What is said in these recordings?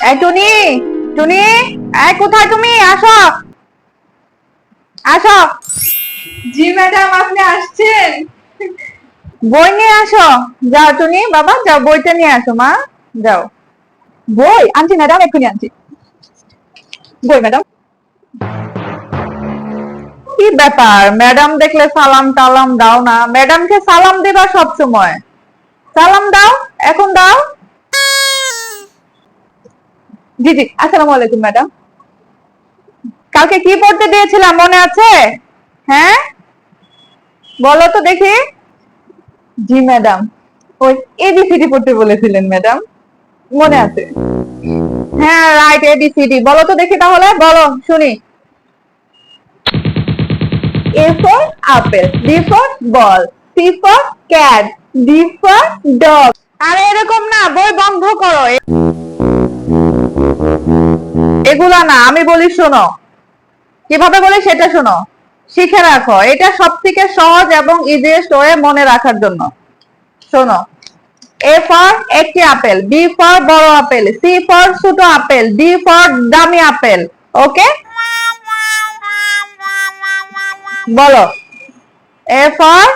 এই টুনি, টুনি, এই কোথায় তুমি? আসো, আসো। জি ম্যাডাম, আপনি আসছেন? বই নিয়ে আসো। যাও টুনি, বাবা যাও, বইটা নিয়ে আসো মা। যাও। বই আনছি ম্যাডাম, এক্ষুনি আনছি। বই ম্যাডাম। কি ব্যাপার, ম্যাডাম দেখলে সালাম টালাম দাও না? ম্যাডামকে সালাম দিবা সব সময়। সালাম দাও, এখন দাও। জি জি, আসসালামু আলাইকুম ম্যাডাম। কালকে কি পড়তে দিয়েছিলাম মনে আছে? হ্যাঁ, বলো তো দেখি। জি ম্যাডাম, ওই এবিসিডি পড়তে বলেছিলেন ম্যাডাম, মনে আছে? হ্যাঁ রাইট, এবিসিডি বলো তো দেখি, তাহলে বলো শুনি। A for apple, B for ball, C for cat, D for dog. আরে এরকম না, বই বন্ধ করো। এগুলা না, আমি বলি শোনো, কিভাবে বলি সেটা শোনো, শিখে রাখো। এটা সব থেকে সহজ এবং ইজিয়েস্ট ওয়ে মনে রাখার জন্য। শোনো, এ ফর একটি আপেল, বি ফর বড় আপেল, সি ফর ছোট আপেল, ডি ফর দামি আপেল। ওকে, বলো। এ ফর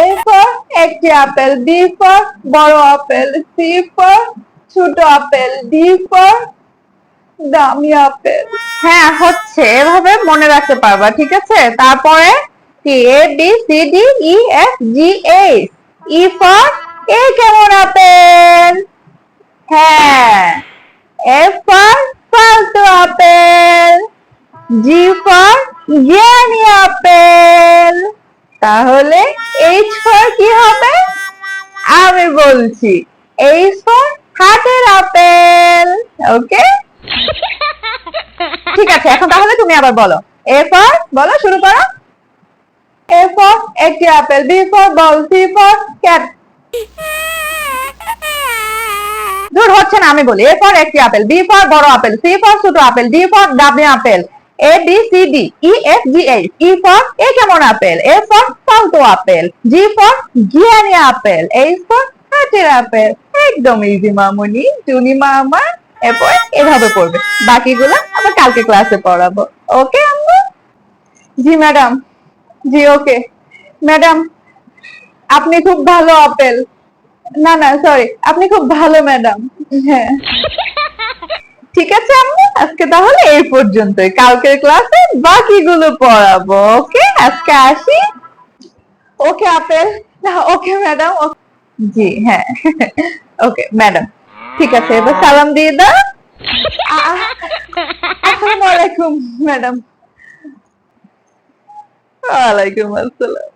A for একটি আপেল, B for বড় আপেল, C for ছোট আপেল, D for দামি আপেল। হ্যাঁ হচ্ছে, এভাবে মনে রাখতে পারবা, ঠিক আছে? তারপরে কি, A B C D E F G H, E for এ কেমন আপেল? হ্যাঁ, এফ ফর ফালতু আপেল, জি ফর জ্ঞানী আপেল। তাহলে এইচ ফর কি হবে? আমি বলছি, এইচ ফর হাতের আপেল। ওকে, ঠিক আছে, এখন তাহলে তুমি আবার বলো। এ ফর, বলো, শুরু করো। A for একটি apple, B for ball, C for cat. দূর হচ্ছে না, আমি বলি। এ ফর একটি আপেল, বি ফর বড় আপেল, সি ফর ছোট আপেল, ডি ফর দামি apple, A B C D E F G H, E for এ কেমন আপেল, এফ ফর ফালতু আপেল, জি ফর জ্ঞানী আপেল, এইচ ফর হাতের apple. একদম easy মামুনি, টুনি মামা। এরপর এভাবে পড়বে, বাকিগুলো আবার কালকে ক্লাসে পড়াবো। ওকে আম্মু? জি ম্যাডাম, জি ওকে ম্যাডাম। আপনি খুব ভালো আপেল। না না সরি, আপনি খুব ভালো ম্যাডাম। হ্যাঁ, ঠিক আছে আম্মু, আজকে তাহলে এই পর্যন্তই, কালকের ক্লাসে বাকিগুলো পড়াবো। ওকে, আজকে আসি। ওকে আপেল। Okay madam. জি হ্যাঁ, ওকে ম্যাডাম, ঠিক আছে, এবার সালাম দিয়ে দাও। আসসালামু আলাইকুম ম্যাডাম। ওয়ালাইকুম আসসালাম।